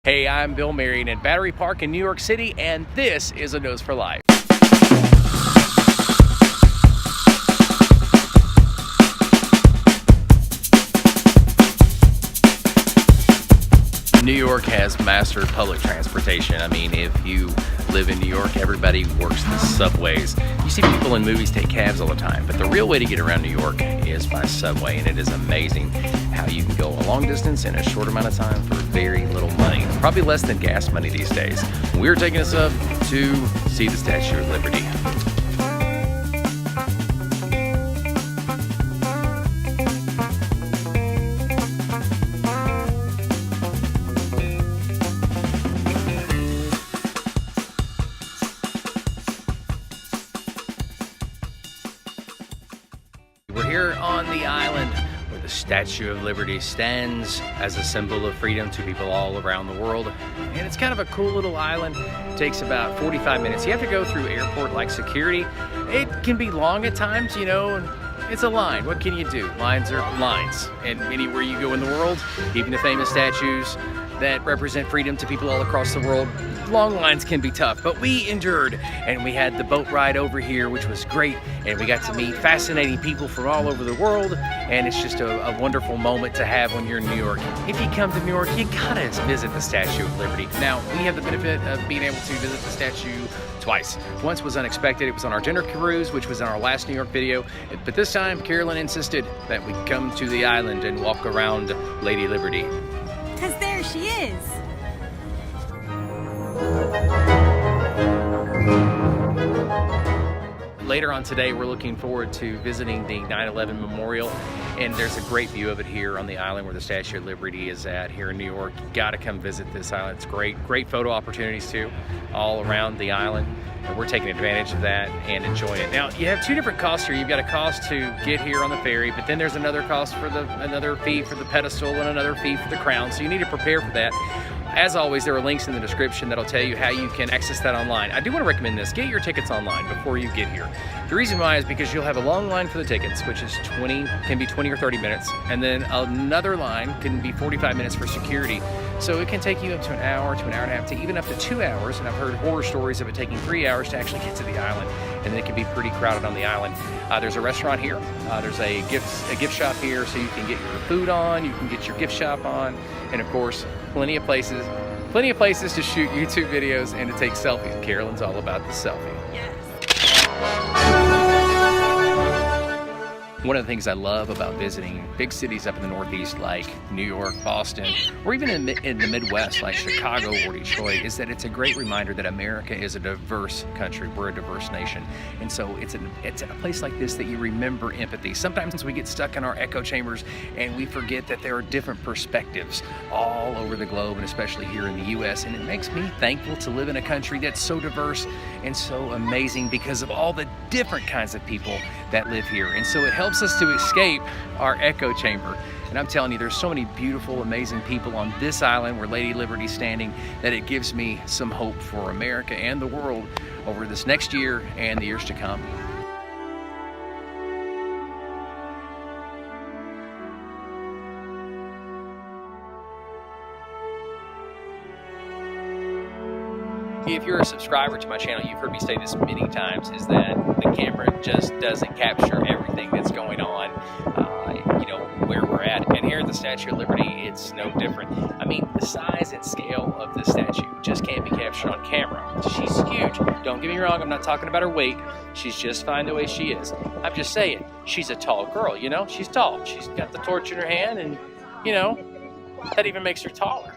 Hey, I'm Bill Marion in Battery Park in New York City, and this is A Nose for Life. New York has mastered public transportation. I mean, if you live in New York, everybody works the subways. You see people in movies take cabs all the time, but the real way to get around New York is by subway, and it is amazing how you can go a long distance in a short amount of time for very little money. Probably less than gas money these days. We're taking us up to see the Statue of Liberty. We're here on the island where the Statue of Liberty stands as a symbol of freedom to people all around the world. And it's kind of a cool little island. It takes about 45 minutes. You have to go through airport-like security. It can be long at times, you know. It's a line. What can you do? Lines are lines. And anywhere you go in the world, even the famous statues that represent freedom to people all across the world, long lines can be tough, but we endured, and we had the boat ride over here, which was great, and we got to meet fascinating people from all over the world, and it's just a wonderful moment to have when you're in New York. If you come to New York, you gotta visit the Statue of Liberty. Now, we have the benefit of being able to visit the statue twice. Once was unexpected. It was on our dinner cruise, which was in our last New York video, but this time, Carolyn insisted that we come to the island and walk around Lady Liberty. 'Cause there she is. Later on today, we're looking forward to visiting the 9/11 Memorial, and there's a great view of it here on the island where the Statue of Liberty is at here in New York. You gotta come visit this island. It's great photo opportunities too, all around the island. And we're taking advantage of that and enjoying it. Now, you have two different costs here. You've got a cost to get here on the ferry, but then there's another cost for another fee for the pedestal and another fee for the crown, so you need to prepare for that. As always, there are links in the description that'll tell you how you can access that online. I do want to recommend this. Get your tickets online before you get here. The reason why is because you'll have a long line for the tickets, which is can be 20 or 30 minutes, and then another line can be 45 minutes for security. So it can take you up to an hour to an hour and a half to even up to 2 hours, and I've heard horror stories of it taking 3 hours to actually get to the island, and then it can be pretty crowded on the island. There's a restaurant here. There's a gift shop here, so you can get your food on, you can get your gift shop on, and of course, plenty of places to shoot YouTube videos and to take selfies. Carolyn's all about the selfie. Yes. One of the things I love about visiting big cities up in the Northeast like New York, Boston, or even in the Midwest like Chicago or Detroit is that it's a great reminder that America is a diverse country. We're a diverse nation. And so it's a place like this that you remember empathy. Sometimes we get stuck in our echo chambers and we forget that there are different perspectives all over the globe, and especially here in the US. And it makes me thankful to live in a country that's so diverse and so amazing because of all the different kinds of people that live here. And so it helps us to escape our echo chamber. And I'm telling you, there's so many beautiful, amazing people on this island where Lady Liberty's standing that it gives me some hope for America and the world over this next year and the years to come. If you're a subscriber to my channel, you've heard me say this many times, is that the camera just doesn't capture everything that's going on, where we're at. And here at the Statue of Liberty, it's no different. I mean, the size and scale of this statue just can't be captured on camera. She's huge. Don't get me wrong, I'm not talking about her weight. She's just fine the way she is. I'm just saying, she's a tall girl, you know? She's tall. She's got the torch in her hand, and, you know, that even makes her taller.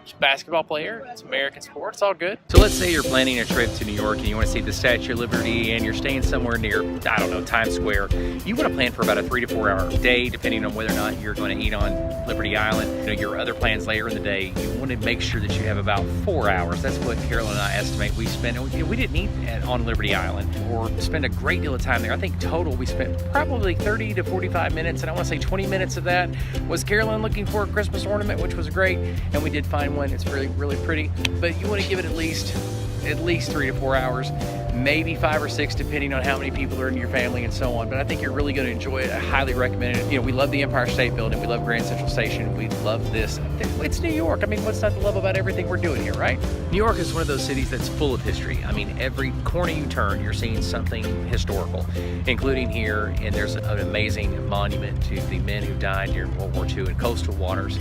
She's a basketball player, it's American sport, it's all good. So let's say you're planning a trip to New York and you want to see the Statue of Liberty and you're staying somewhere near, I don't know, Times Square. You want to plan for about a 3 to 4 hour day, depending on whether or not you're going to eat on Liberty Island. You know, your other plans later in the day, you want to make sure that you have about 4 hours. That's what Carolyn and I estimate we spent. We didn't eat on Liberty Island or spend a great deal of time there. I think total we spent probably 30 to 45 minutes, and I want to say 20 minutes of that was Carolyn looking for a Christmas ornament, which was great, and we did find one. It's really, really pretty, but you want to give it at least 3 to 4 hours. maybe 5 or 6 depending on how many people are in your family and so on, but I think you're really going to enjoy it. I highly recommend it. You know, we love the Empire State Building, we love Grand Central Station, we love this. It's New York. I mean, what's not to love about everything we're doing here, right? New York is one of those cities that's full of history. I mean, every corner you turn, you're seeing something historical, including here, and there's an amazing monument to the men who died during World War II in coastal waters,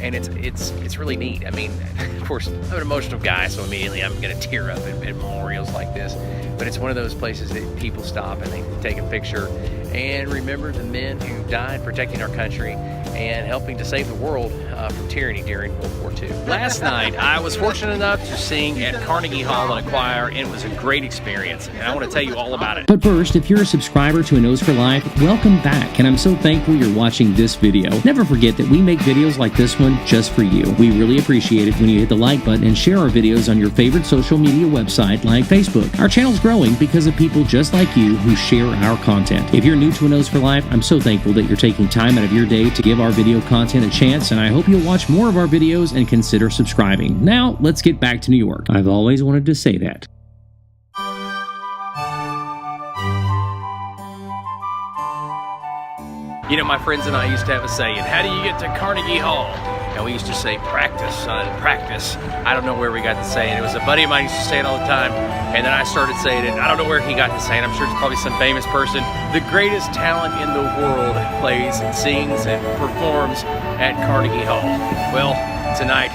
and it's really neat. I mean, of course, I'm an emotional guy, so immediately I'm going to tear up at memorials like this, but it's one of those places that people stop and they take a picture and remember the men who died protecting our country and helping to save the world from tyranny during World War II. Last night, I was fortunate enough to sing at Carnegie Hall in a choir, and it was a great experience, and I want to tell you all about it. But first, if you're a subscriber to A Nose for Life, welcome back, and I'm so thankful you're watching this video. Never forget that we make videos like this one just for you. We really appreciate it when you hit the like button and share our videos on your favorite social media website like Facebook. Our channel's growing because of people just like you who share our content. If you're new to A Nose for Life, I'm so thankful that you're taking time out of your day to give our video content a chance, and I hope you'll watch more of our videos and consider subscribing. Now, let's get back to New York. I've always wanted to say that. You know, my friends and I used to have a saying, how do you get to Carnegie Hall? And we used to say, practice, son, practice. I don't know where we got the saying. It was a buddy of mine who used to say it all the time, and then I started saying it. I don't know where he got the saying. I'm sure it's probably some famous person. The greatest talent in the world plays and sings and performs at Carnegie Hall. Well, tonight,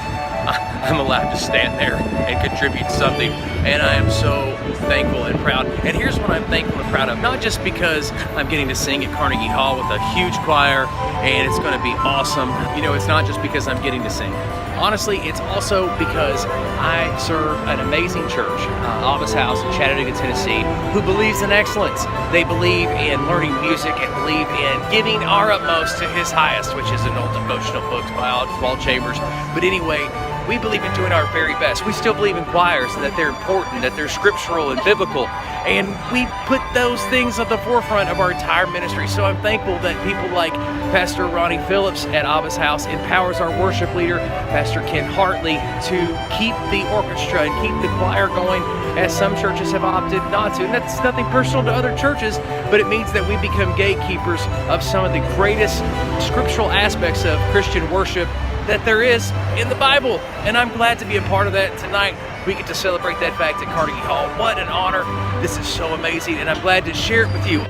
I'm allowed to stand there and contribute something, and I am so thankful and proud. And here's what I'm thankful and proud of, not just because I'm getting to sing at Carnegie Hall with a huge choir and it's going to be awesome. You know, it's not just because I'm getting to sing. Honestly, it's also because I serve an amazing church, Office House in Chattanooga, Tennessee, who believes in excellence. They believe in learning music and believe in giving our utmost to His highest, which is an old devotional book by Walt Chambers. But anyway, we believe in doing our very best. We still believe in choirs and that they're important, that they're scriptural and biblical, and we put those things at the forefront of our entire ministry. So I'm thankful that people like Pastor Ronnie Phillips at Office House empowers our worship leader, Pastor Ken Hartley, to keep the orchestra and keep the choir going, as some churches have opted not to. And that's nothing personal to other churches, but it means that we become gatekeepers of some of the greatest scriptural aspects of Christian worship that there is in the Bible, and I'm glad to be a part of that tonight. We get to celebrate that fact at Carnegie Hall. What an honor. This is so amazing, and I'm glad to share it with you.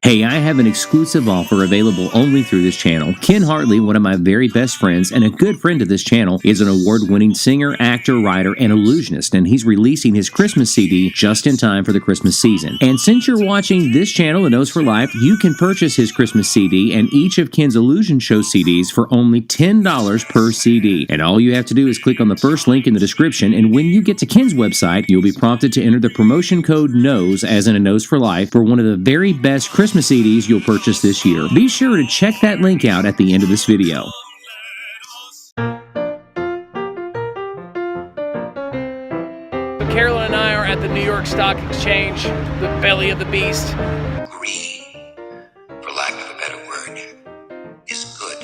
Hey, I have an exclusive offer available only through this channel. Ken Hartley, one of my very best friends and a good friend of this channel, is an award-winning singer, actor, writer, and illusionist, and he's releasing his Christmas CD just in time for the Christmas season. And since you're watching this channel, A Nose for Life, you can purchase his Christmas CD and each of Ken's Illusion Show CDs for only $10 per CD. And all you have to do is click on the first link in the description, and when you get to Ken's website, you'll be prompted to enter the promotion code NOSE, as in A Nose for Life, for one of the very best Christmas CDs you'll purchase this year. Be sure to check that link out at the end of this video. Carolyn and I are at the New York Stock Exchange, the belly of the beast. Greed, for lack of a better word, is good.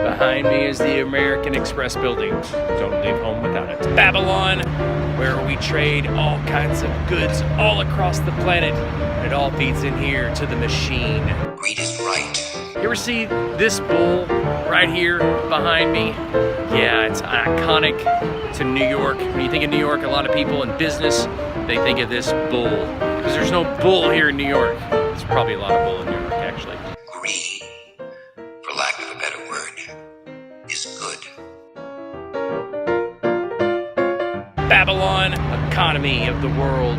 Behind me is the American Express building. Don't leave home without it. Babylon, where we trade all kinds of goods all across the planet. It all feeds in here to the machine. Greed is right. You ever see this bull right here behind me? Yeah, it's iconic to New York. When you think of New York, a lot of people in business, they think of this bull. Because there's no bull here in New York. There's probably a lot of bull in New York, actually. Greed, for lack of a better word, is good. Babylon, economy of the world.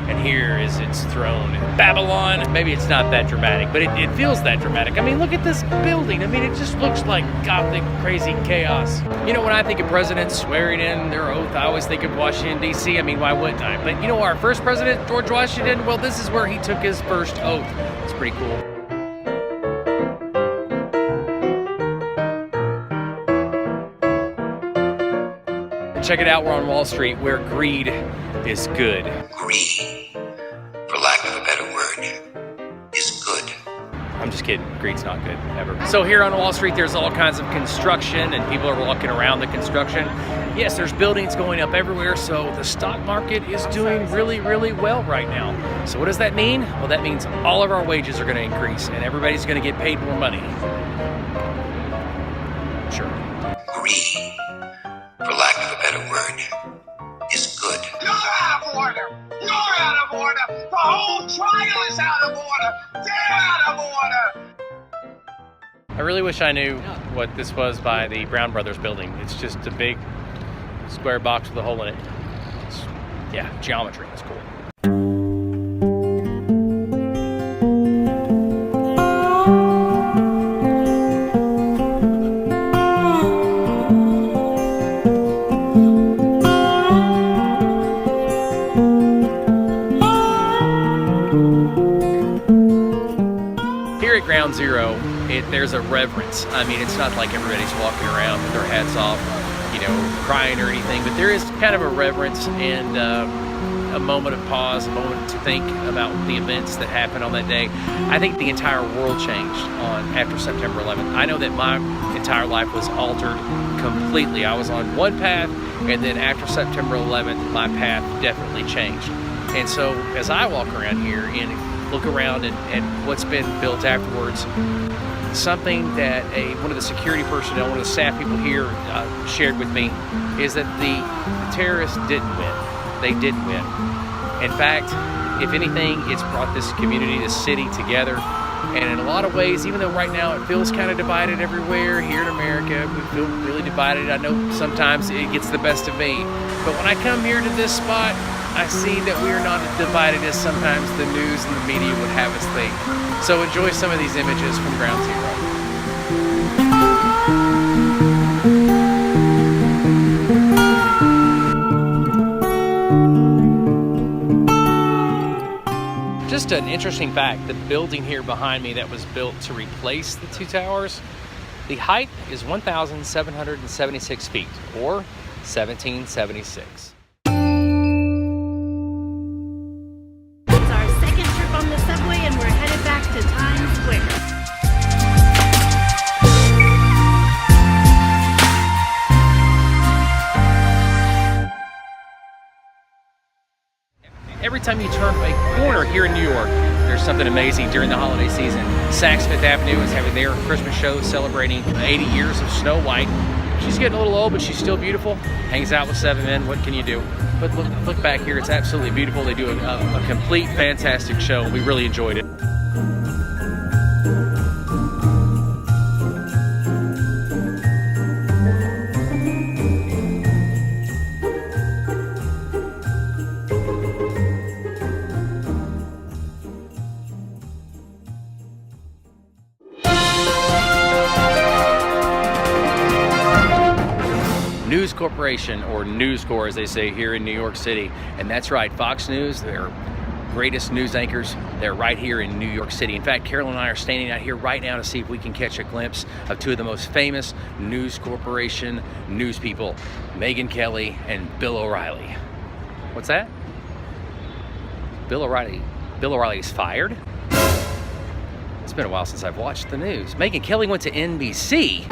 And here is its throne. Babylon, maybe it's not that dramatic, but it feels that dramatic. I mean, look at this building. I mean, it just looks like gothic, crazy chaos. You know, when I think of presidents swearing in their oath, I always think of Washington, D.C. I mean, why wouldn't I? But you know, our first president, George Washington, well, this is where he took his first oath. It's pretty cool. Check it out, we're on Wall Street, where greed is good. Greed, for lack of a I'm just kidding. Greed's not good, ever. So here on Wall Street, there's all kinds of construction and people are walking around the construction. Yes, there's buildings going up everywhere, so the stock market is doing really, really well right now. So what does that mean? Well, that means all of our wages are gonna increase and everybody's gonna get paid more money. Sure. Greed, for lack of a better word, is good. You're out of order! You're out of order! The whole trial is out of order! They're out of order! I really wish I knew what this was by the Brown Brothers building. It's just a big square box with a hole in it. Yeah, geometry, it's cool. Ground Zero, there's a reverence. I mean, it's not like everybody's walking around with their hats off, you know, crying or anything, but there is kind of a reverence and a moment of pause, a moment to think about the events that happened on that day. I think the entire world changed after September 11th. I know that my entire life was altered completely. I was on one path, and then after September 11th, my path definitely changed. And so as I walk around here and look around and what's been built afterwards, something that one of the security personnel, one of the staff people here shared with me is that the terrorists didn't win. They didn't win. In fact, if anything, it's brought this community, this city together. And in a lot of ways, even though right now it feels kind of divided everywhere, here in America, we feel really divided. I know sometimes it gets the best of me. But when I come here to this spot, I see that we are not as divided as sometimes the news and the media would have us think. So enjoy some of these images from Ground Zero. Just an interesting fact, the building here behind me that was built to replace the two towers, the height is 1,776 feet, or 1776. Every time you turn a corner here in New York, there's something amazing during the holiday season. Saks Fifth Avenue is having their Christmas show celebrating 80 years of Snow White. She's getting a little old, but she's still beautiful. Hangs out with 7 men, what can you do? But look back here, it's absolutely beautiful. They do a complete, fantastic show. We really enjoyed it. News Corporation, or News Corps as they say here in New York City. And that's right, Fox News, their greatest news anchors, they're right here in New York City. In fact, Carol and I are standing out here right now to see if we can catch a glimpse of two of the most famous News Corporation news people, Megyn Kelly and Bill O'Reilly. What's that? Bill O'Reilly is fired? It's been a while since I've watched the news. Megyn Kelly went to NBC.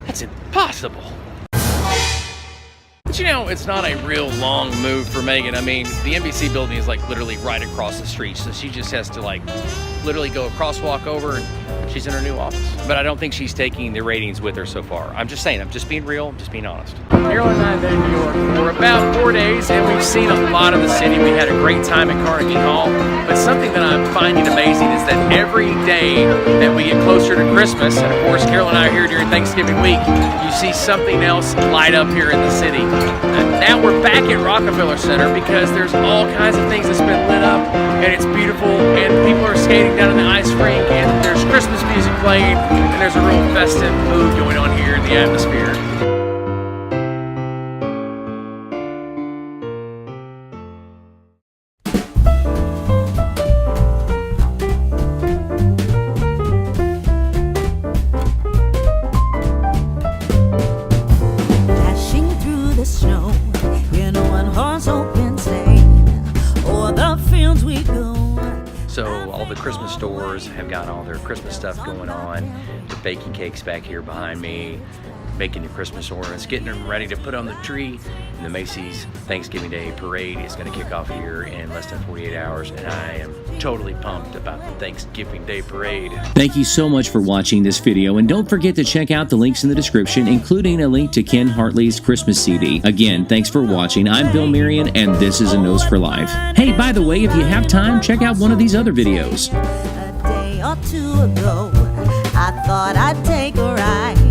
That's impossible. But you know, it's not a real long move for Megyn. I mean, the NBC building is like literally right across the street, so she just has to like literally go a crosswalk over and she's in her new office. But I don't think she's taking the ratings with her so far. I'm just saying, I'm just being real, I'm just being honest. Carol and I have been in New York for about 4 days and we've seen a lot of the city. We had a great time at Carnegie Hall. But something that I'm finding amazing is that every day that we get closer to Christmas, and of course Carol and I are here during Thanksgiving week, you see something else light up here in the city. And now we're back at Rockefeller Center because there's all kinds of things that's been lit up and it's beautiful and people are skating down in the ice rink and there's Christmas music playing and there's a real festive mood going on here in the atmosphere. So stores have got all their Christmas stuff going on. They're baking cakes back here behind me, making the Christmas ornaments, getting them ready to put on the tree. And the Macy's Thanksgiving Day Parade is going to kick off here in less than 48 hours, and I am totally pumped about the Thanksgiving Day Parade. Thank you so much for watching this video, and don't forget to check out the links in the description, including a link to Ken Hartley's Christmas CD. Again, thanks for watching. I'm Bill Marion, and this is A Nose for Life. Hey, by the way, if you have time, check out one of these other videos. A day or two ago, I thought I'd take a ride